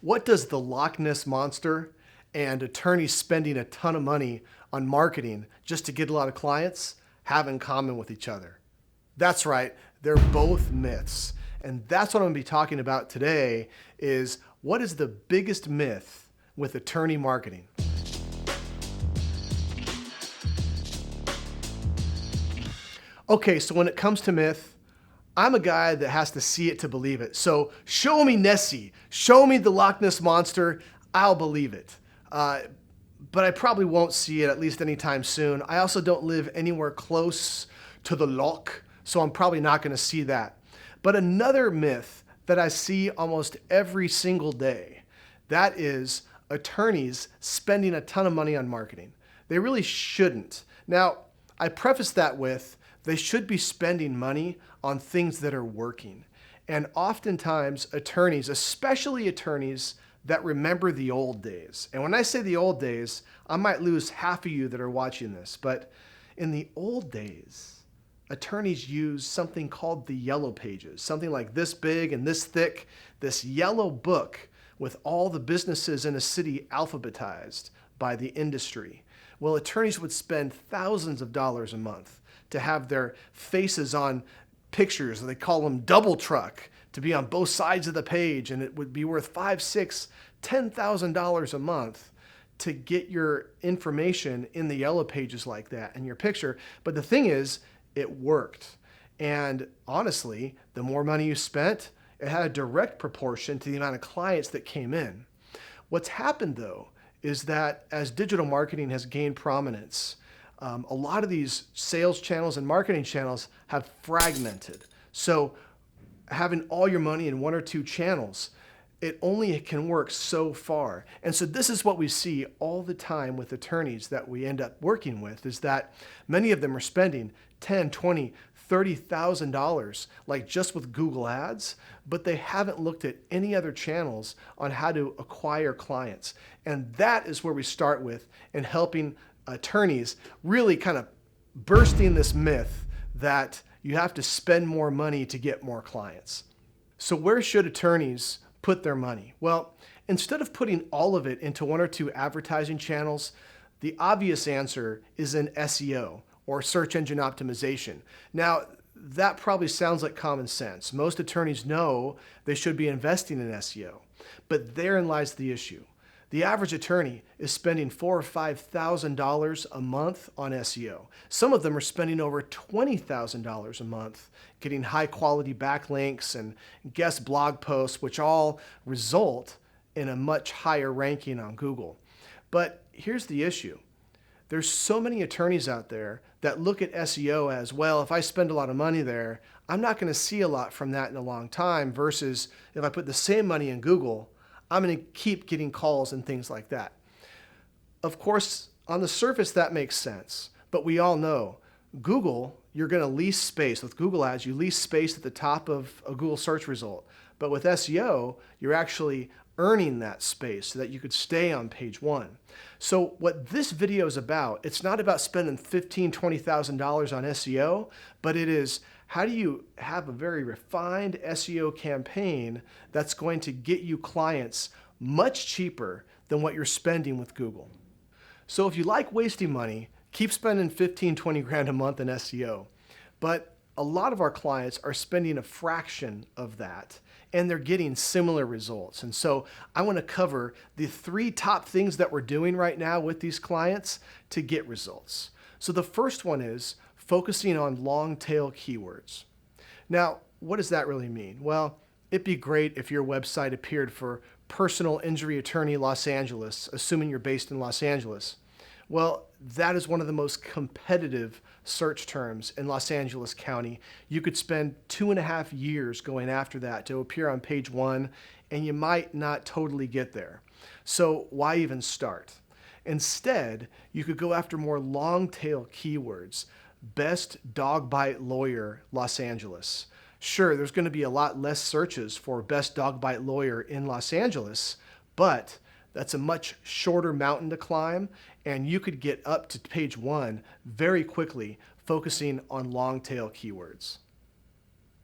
What does the Loch Ness Monster and attorneys spending a ton of money on marketing just to get a lot of clients have in common with each other? That's right, they're both myths. And that's what I'm going to be talking about today is what is the biggest myth with attorney marketing? Okay, so when it comes to myth, I'm a guy that has to see it to believe it. So show me Nessie, show me the Loch Ness Monster, I'll believe it. But I probably won't see it at least anytime soon. I also don't live anywhere close to the loch, so I'm probably not going to see that. But another myth that I see almost every single day, that is attorneys spending a ton of money on marketing. They really shouldn't. Now, I preface that with they should be spending money on things that are working. And oftentimes attorneys, especially attorneys that remember the old days. And when I say the old days, I might lose half of you that are watching this, but in the old days, attorneys used something called the yellow pages, something like this big and this thick, this yellow book with all the businesses in a city alphabetized by the industry. Well, attorneys would spend thousands of dollars a month to have their faces on pictures. They call them double truck, to be on both sides of the page, and it would be worth $5,000, $6,000, $10,000 a month to get your information in the yellow pages like that and your picture. But the thing is, it worked. And honestly, the more money you spent, it had a direct proportion to the amount of clients that came in. What's happened though is that as digital marketing has gained prominence, a lot of these sales channels and marketing channels have fragmented. So having all your money in one or two channels, it only can work so far. And so this is what we see all the time with attorneys that we end up working with, is that many of them are spending $10,000, $20,000, $30,000 like just with Google Ads, but they haven't looked at any other channels on how to acquire clients. And that is where we start with in helping attorneys really kind of bursting this myth that you have to spend more money to get more clients. So where should attorneys put their money? Well, instead of putting all of it into one or two advertising channels, the obvious answer is in SEO, or search engine optimization. Now, that probably sounds like common sense. Most attorneys know they should be investing in SEO, but therein lies the issue. The average attorney is spending $4,000 or $5,000 a month on SEO. Some of them are spending over $20,000 a month getting high quality backlinks and guest blog posts, which all result in a much higher ranking on Google. But here's the issue. There's so many attorneys out there that look at SEO as, well, if I spend a lot of money there, I'm not going to see a lot from that in a long time, versus if I put the same money in Google, I'm going to keep getting calls and things like that. Of course, on the surface, that makes sense. But we all know Google, you're going to lease space. With Google Ads, you lease space at the top of a Google search result. But with SEO, you're actually earning that space so that you could stay on page one. So what this video is about, it's not about spending $15,000, $20,000 on SEO, but it is how do you have a very refined SEO campaign that's going to get you clients much cheaper than what you're spending with Google. So if you like wasting money, keep spending 15, 20 grand a month in SEO. But a lot of our clients are spending a fraction of that, and they're getting similar results. And so I want to cover the 3 top things that we're doing right now with these clients to get results. So the first one is focusing on long-tail keywords. Now, what does that really mean? Well, it'd be great if your website appeared for personal injury attorney Los Angeles, assuming you're based in Los Angeles. Well, that is one of the most competitive search terms in Los Angeles County. You could spend 2.5 years going after that to appear on page one, and you might not totally get there. So why even start? Instead, you could go after more long-tail keywords. Best dog bite lawyer, Los Angeles. Sure, there's going to be a lot less searches for best dog bite lawyer in Los Angeles, but that's a much shorter mountain to climb, and you could get up to page one very quickly, focusing on long tail keywords.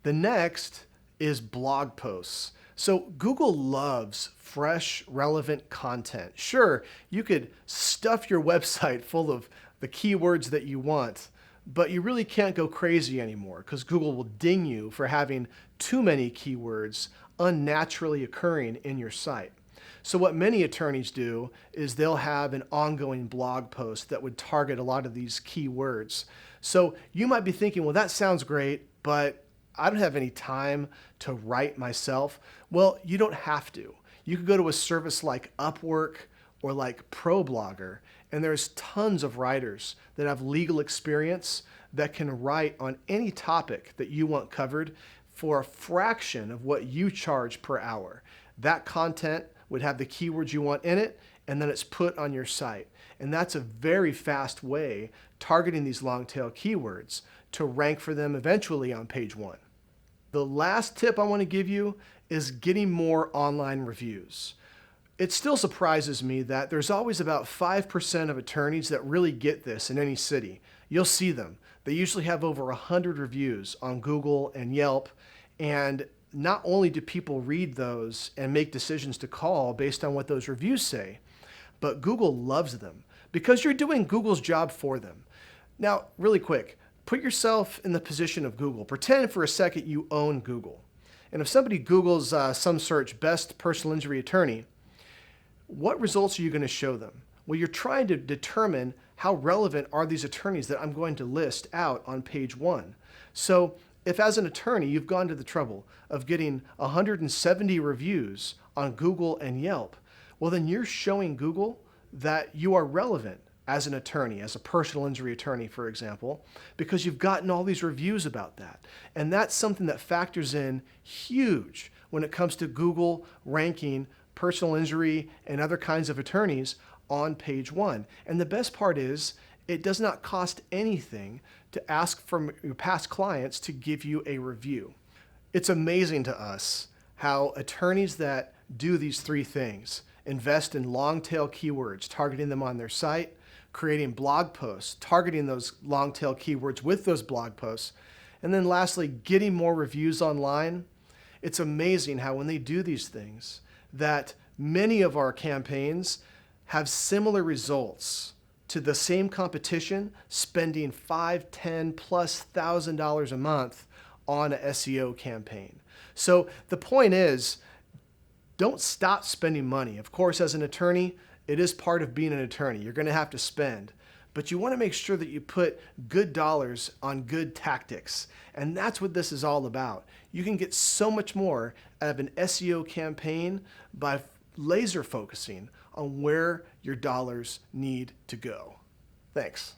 The next is blog posts. So Google loves fresh, relevant content. Sure, you could stuff your website full of the keywords that you want, but you really can't go crazy anymore because Google will ding you for having too many keywords unnaturally occurring in your site. So what many attorneys do is they'll have an ongoing blog post that would target a lot of these keywords. So you might be thinking, well, that sounds great, but I don't have any time to write myself. Well, you don't have to. You could go to a service like Upwork or like ProBlogger, and there's tons of writers that have legal experience that can write on any topic that you want covered for a fraction of what you charge per hour. That content would have the keywords you want in it, and then it's put on your site. And that's a very fast way targeting these long tail keywords to rank for them eventually on page 1. The last tip I want to give you is getting more online reviews. It still surprises me that there's always about 5% of attorneys that really get this in any city. You'll see them. They usually have over 100 reviews on Google and Yelp, and not only do people read those and make decisions to call based on what those reviews say, but Google loves them because you're doing Google's job for them. Now, really quick, put yourself in the position of Google. Pretend for a second you own Google. And if somebody Googles some search, best personal injury attorney, what results are you going to show them? Well, you're trying to determine how relevant are these attorneys that I'm going to list out on page 1. So if as an attorney you've gone to the trouble of getting 170 reviews on Google and Yelp, well then you're showing Google that you are relevant as an attorney, as a personal injury attorney, for example, because you've gotten all these reviews about that. And that's something that factors in huge when it comes to Google ranking personal injury and other kinds of attorneys on page 1. And the best part is it does not cost anything to ask from your past clients to give you a review. It's amazing to us how attorneys that do these 3 things, invest in long tail keywords, targeting them on their site, creating blog posts, targeting those long tail keywords with those blog posts, and then lastly, getting more reviews online. It's amazing how when they do these things, that many of our campaigns have similar results to the same competition spending $5, $10 plus $1,000 a month on an SEO campaign. So the point is, don't stop spending money. Of course, as an attorney, it is part of being an attorney. You're going to have to spend, but you want to make sure that you put good dollars on good tactics. And that's what this is all about. You can get so much more out of an SEO campaign by laser focusing on where your dollars need to go. Thanks.